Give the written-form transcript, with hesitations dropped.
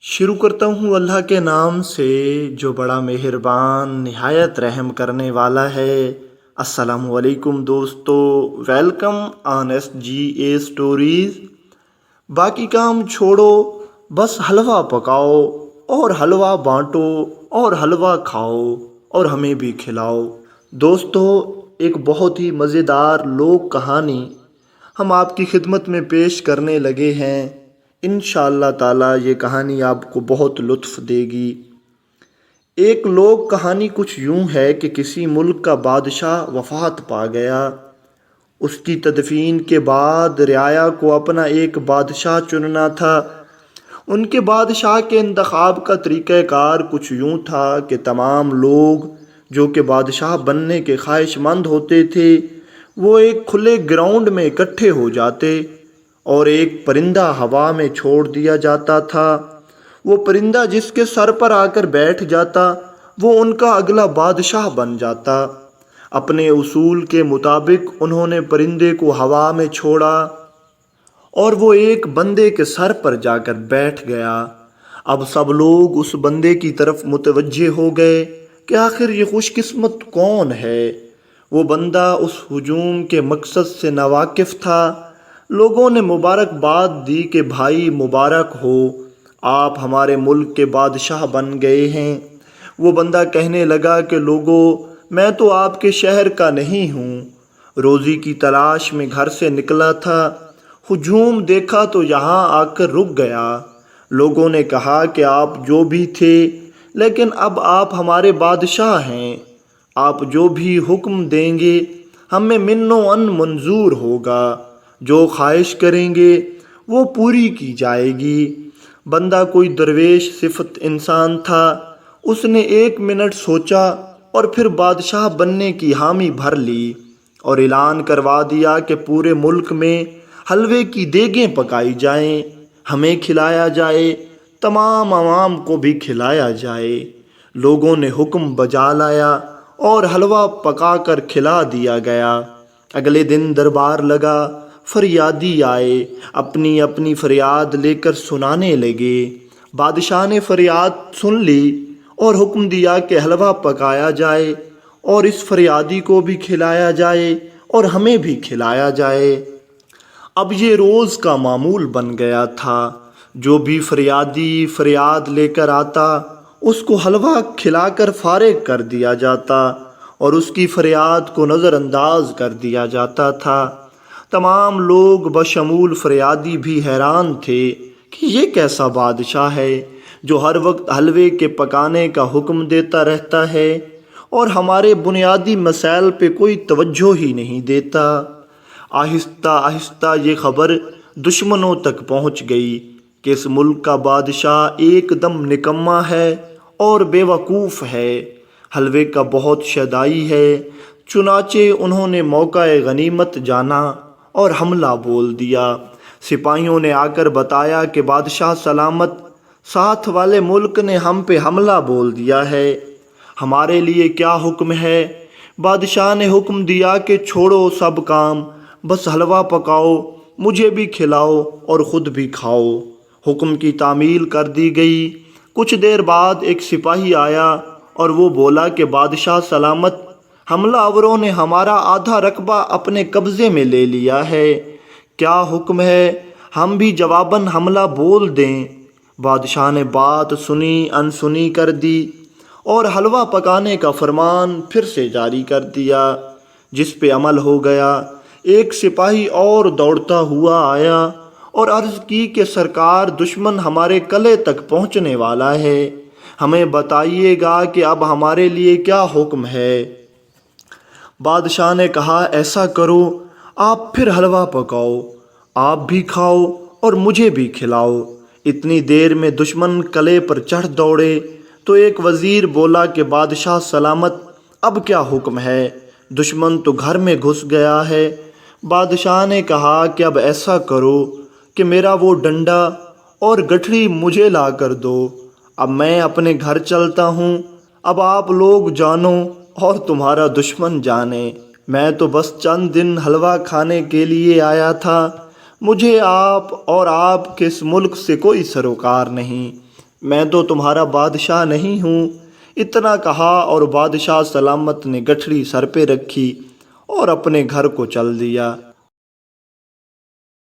शुरू करता हूँ अल्लाह के नाम से जो बड़ा मेहरबान निहायत रहम करने वाला है। अस्सलामु अलैकुम दोस्तों, वेलकम ऑन SGA स्टोरीज़। बाकी काम छोड़ो, बस हलवा पकाओ और हलवा बांटो और हलवा खाओ और हमें भी खिलाओ। दोस्तों, एक बहुत ही मज़ेदार लोक कहानी हम आपकी खिदमत में पेश करने लगे हैं। इंशाअल्लाह ताला ये कहानी आपको बहुत लुत्फ़ देगी। एक लोक कहानी कुछ यूं है कि किसी मुल्क का बादशाह वफ़ात पा गया। उसकी तदफीन के बाद रियाया को अपना एक बादशाह चुनना था। उनके बादशाह के इंतखाब का तरीक़ाकार कुछ यूं था कि तमाम लोग जो कि बादशाह बनने के ख्वाहिशमंद होते थे, वो एक खुले ग्राउंड में इकट्ठे हो जाते और एक परिंदा हवा में छोड़ दिया जाता था। वो परिंदा जिसके सर पर आकर बैठ जाता, वो उनका अगला बादशाह बन जाता। अपने उसूल के मुताबिक उन्होंने परिंदे को हवा में छोड़ा और वो एक बंदे के सर पर जाकर बैठ गया। अब सब लोग उस बंदे की तरफ मुतवज्जे हो गए कि आखिर ये खुशकिस्मत कौन है। वो बंदा उस हुजूम के मकसद से नावाकिफ़ था। लोगों ने मुबारकबाद दी कि भाई मुबारक हो, आप हमारे मुल्क के बादशाह बन गए हैं। वो बंदा कहने लगा कि लोगों, मैं तो आपके शहर का नहीं हूँ, रोज़ी की तलाश में घर से निकला था। हुजूम देखा तो यहाँ आकर रुक गया। लोगों ने कहा कि आप जो भी थे, लेकिन अब आप हमारे बादशाह हैं। आप जो भी हुक्म देंगे हमें मिन्नो अन मंजूर होगा। जो ख्वाहिश करेंगे वो पूरी की जाएगी। बंदा कोई दरवेश सिफत इंसान था। उसने 1 मिनट सोचा और फिर बादशाह बनने की हामी भर ली और ऐलान करवा दिया कि पूरे मुल्क में हलवे की देगें पकाई जाएं, हमें खिलाया जाए, तमाम आवाम को भी खिलाया जाए। लोगों ने हुक्म बजा लाया और हलवा पकाकर खिला दिया गया। अगले दिन दरबार लगा। फरियादी आए, अपनी अपनी फरियाद लेकर सुनाने लगे। बादशाह ने फरियाद सुन ली और हुक्म दिया कि हलवा पकाया जाए और इस फरियादी को भी खिलाया जाए और हमें भी खिलाया जाए। अब ये रोज़ का मामूल बन गया था। जो भी फरियादी फरियाद लेकर आता, उसको हलवा खिलाकर फारिग कर दिया जाता और उसकी फरियाद को नज़रअंदाज कर दिया जाता था। तमाम लोग बशमूल फरियादी भी हैरान थे कि ये कैसा बादशाह है जो हर वक्त हलवे के पकाने का हुक्म देता रहता है और हमारे बुनियादी मसाइल पे कोई तवज्जो ही नहीं देता। आहिस्ता आहिस्ता ये ख़बर दुश्मनों तक पहुंच गई कि इस मुल्क का बादशाह एकदम निकम्मा है और बेवकूफ़ है, हलवे का बहुत शदाई है। चुनाचे उन्होंने मौका गनीमत जाना और हमला बोल दिया। सिपाहियों ने आकर बताया कि बादशाह सलामत, साथ वाले मुल्क ने हम पे हमला बोल दिया है, हमारे लिए क्या हुक्म है। बादशाह ने हुक्म दिया कि छोड़ो सब काम, बस हलवा पकाओ, मुझे भी खिलाओ और ख़ुद भी खाओ। हुक्म की तामील कर दी गई। कुछ देर बाद एक सिपाही आया और वो बोला कि बादशाह सलामत, हमलावरों ने हमारा आधा रकबा अपने कब्ज़े में ले लिया है, क्या हुक्म है, हम भी जवाबन हमला बोल दें। बादशाह ने बात सुनी अनसुनी कर दी और हलवा पकाने का फरमान फिर से जारी कर दिया, जिस पे अमल हो गया। एक सिपाही और दौड़ता हुआ आया और अर्ज़ की कि सरकार, दुश्मन हमारे कले तक पहुंचने वाला है, हमें बताइएगा कि अब हमारे लिए क्या हुक्म है। बादशाह ने कहा, ऐसा करो, आप फिर हलवा पकाओ, आप भी खाओ और मुझे भी खिलाओ। इतनी देर में दुश्मन कले पर चढ़ दौड़े तो एक वज़ीर बोला कि बादशाह सलामत, अब क्या हुक्म है, दुश्मन तो घर में घुस गया है। बादशाह ने कहा कि अब ऐसा करो कि मेरा वो डंडा और गठरी मुझे ला कर दो, अब मैं अपने घर चलता हूँ। अब आप लोग जानो और तुम्हारा दुश्मन जाने, मैं तो बस चंद दिन हलवा खाने के लिए आया था। मुझे आप और आपके इस मुल्क से कोई सरोकार नहीं। میں تو تمہارا بادشاہ نہیں ہوں۔ اتنا کہا اور بادشاہ سلامت نے گٹھڑی سر پہ رکھی اور اپنے گھر کو چل دیا۔